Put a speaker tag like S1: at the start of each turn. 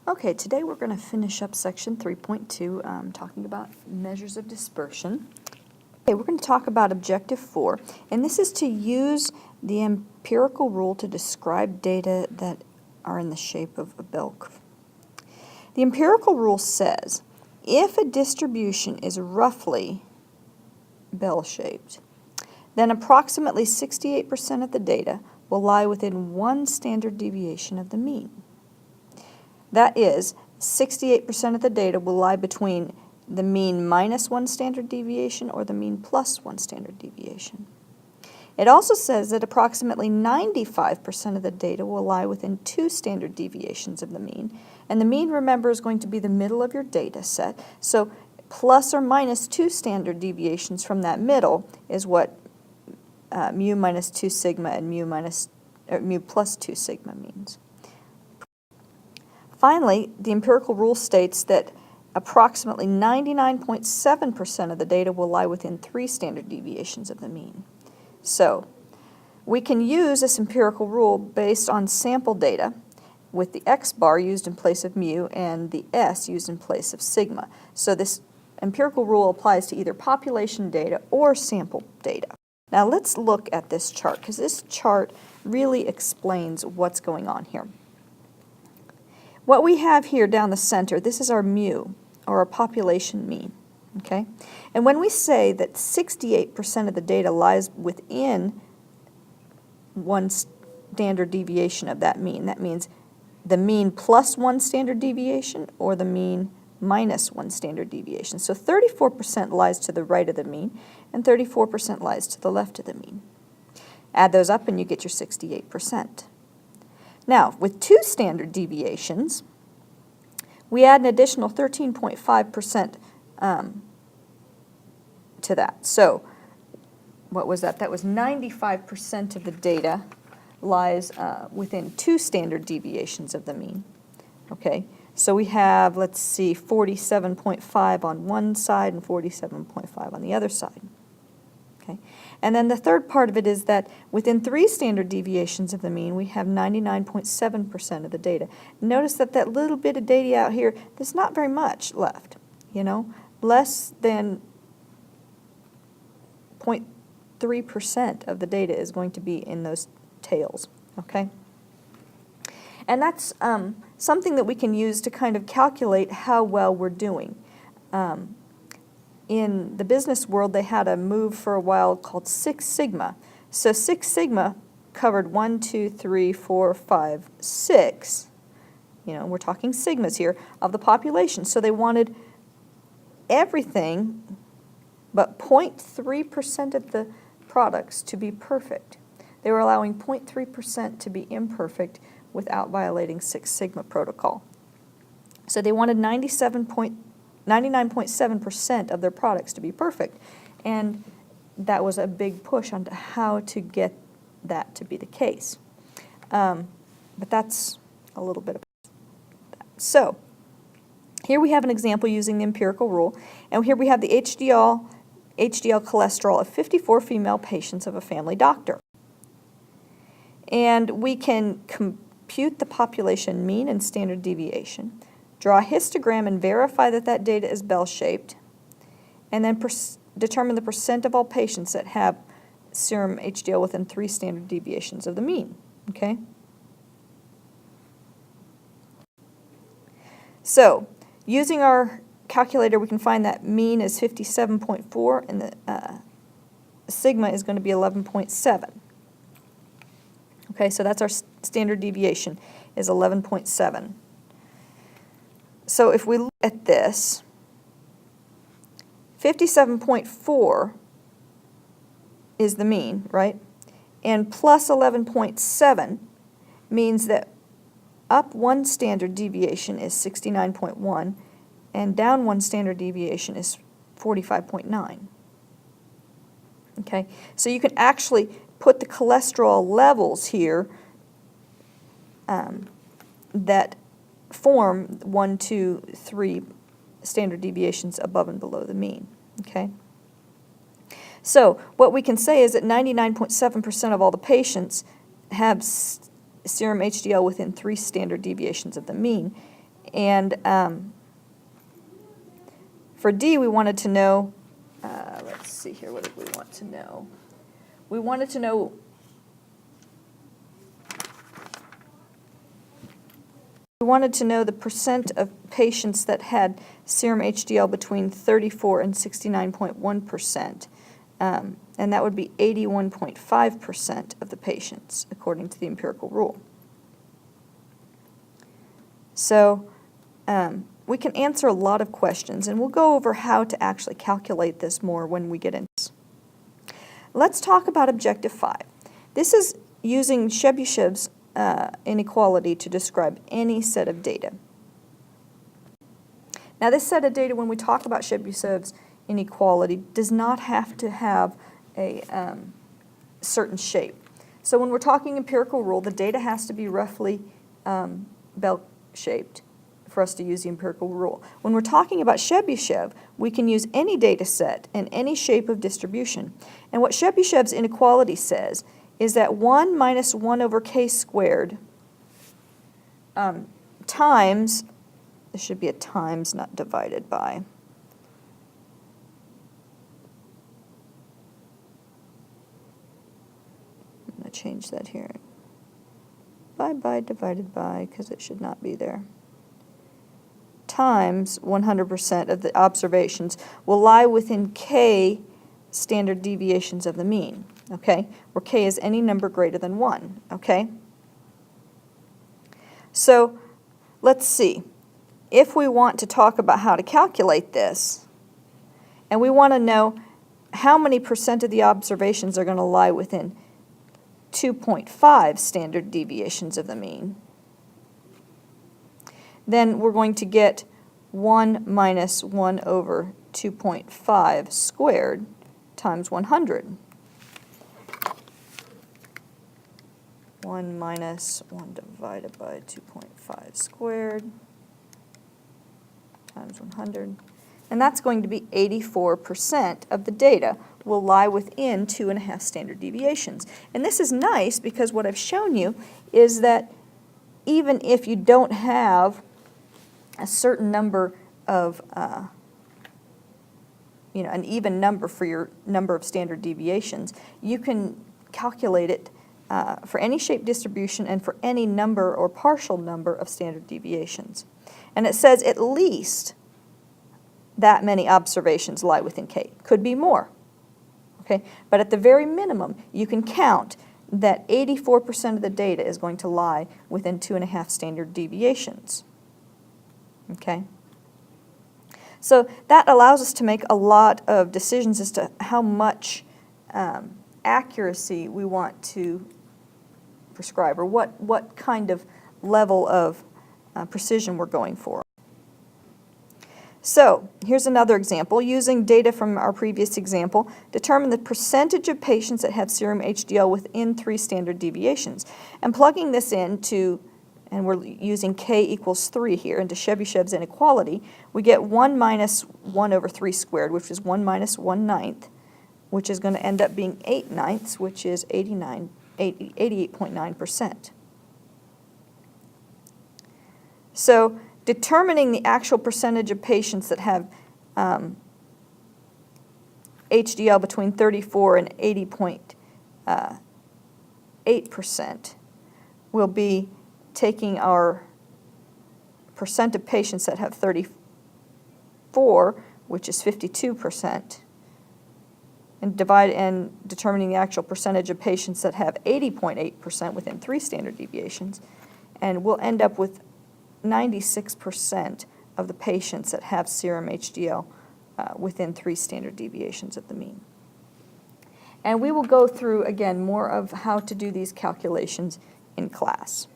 S1: Okay, today we're going to finish up section 3.2, talking about measures of dispersion. Okay, we're going to talk about objective 4, and this is to use the empirical rule to describe data that are in the shape of a bell curve. The empirical rule says if a distribution is roughly bell-shaped, then approximately 68% of the data will lie within one standard deviation of the mean. That is, 68% of the data will lie between the mean minus one standard deviation or the mean plus one standard deviation. It also says that approximately 95% of the data will lie within two standard deviations of the mean. And the mean, remember, is going to be the middle of your data set. So plus or minus two standard deviations from that middle is what mu minus 2 sigma and mu plus 2 sigma means. Finally, the empirical rule states that approximately 99.7% of the data will lie within three standard deviations of the mean. So, we can use this empirical rule based on sample data with the x bar used in place of mu and the s used in place of sigma. So this empirical rule applies to either population data or sample data. Now let's look at this chart, because this chart really explains what's going on here. What we have here down the center, this is our mu, or our population mean, okay? And when we say that 68% of the data lies within one standard deviation of that means the mean plus one standard deviation or the mean minus one standard deviation. So 34% lies to the right of the mean, and 34% lies to the left of the mean. Add those up and you get your 68%. Now, with two standard deviations, we add an additional 13.5% to that. So, what was that? That was 95% of the data lies within two standard deviations of the mean. Okay, so we have, let's see, 47.5 on one side and 47.5 on the other side. Okay. And then the third part of it is that within three standard deviations of the mean, we have 99.7% of the data. Notice that that little bit of data out here, there's not very much left, you know, less than 0.3% of the data is going to be in those tails, okay? And that's something that we can use to kind of calculate how well we're doing. In the business world, they had a move for a while called 6 sigma. So 6 sigma covered 1, 2, 3, 4, 5, 6. You know, we're talking sigmas here of the population. So they wanted everything but 0.3% of the products to be perfect. They were allowing 0.3% to be imperfect without violating 6 sigma protocol. So they wanted 99.7% of their products to be perfect, and that was a big push onto how to get that to be the case. But that's a little bit about that. So here we have an example using the empirical rule, and here we have the HDL cholesterol of 54 female patients of a family doctor. And we can compute the population mean and standard deviation, draw a histogram and verify that that data is bell-shaped, and then determine the percent of all patients that have serum HDL within three standard deviations of the mean, okay? So, using our calculator, we can find that mean is 57.4 and the sigma is going to be 11.7. Okay, so that's our standard deviation, is 11.7. So if we look at this, 57.4 is the mean, right? And plus 11.7 means that up one standard deviation is 69.1 and down one standard deviation is 45.9. Okay, so you can actually put the cholesterol levels here that form 1, 2, 3 standard deviations above and below the mean, okay? So what we can say is that 99.7% of all the patients have serum HDL within 3 standard deviations of the mean, And for D, we wanted to know, let's see here, what did we want to know? We wanted to know the percent of patients that had serum HDL between 34 and 69.1%. And that would be 81.5% of the patients, according to the empirical rule. So we can answer a lot of questions, and we'll go over how to actually calculate this more when we get into this. Let's talk about Objective 5. This is using Chebyshev's inequality to describe any set of data. Now, this set of data, when we talk about Chebyshev's inequality, does not have to have a certain shape. So when we're talking empirical rule, the data has to be roughly bell-shaped for us to use the empirical rule. When we're talking about Chebyshev, we can use any data set and any shape of distribution. And what Chebyshev's inequality says is that 1 minus 1 over k squared times, this should be a times, not divided by, I'm going to change that here, by divided by, because it should not be there, times 100% of the observations will lie within k standard deviations of the mean, okay, where k is any number greater than 1, okay? So let's see. If we want to talk about how to calculate this, and we want to know how many percent of the observations are going to lie within 2.5 standard deviations of the mean, then we're going to get 1 minus 1 over 2.5 squared times 100. 1 minus 1 divided by 2.5 squared times 100. And that's going to be 84% of the data will lie within 2.5 standard deviations. And this is nice because what I've shown you is that even if you don't have a certain number of, an even number for your number of standard deviations, you can calculate it for any shape distribution and for any number or partial number of standard deviations. And it says at least that many observations lie within k. Could be more, okay? But at the very minimum, you can count that 84% of the data is going to lie within 2.5 standard deviations, okay? So that allows us to make a lot of decisions as to how much accuracy we want to prescribe, or what kind of level of precision we're going for. So here's another example. Using data from our previous example, determine the percentage of patients that have serum HDL within 3 standard deviations. And plugging this into, and we're using k equals 3 here, into Chebyshev's inequality, we get 1 minus 1 over 3 squared, which is 1 minus 1/9, which is going to end up being 8/9, which is 88.9%. So determining the actual percentage of patients that have HDL between 34 and 80.8% will be taking our percent of patients that have 34, which is 52%, and determining the actual percentage of patients that have 80.8% within 3 standard deviations, and we'll end up with 96% of the patients that have serum HDL within 3 standard deviations of the mean. And we will go through, again, more of how to do these calculations in class.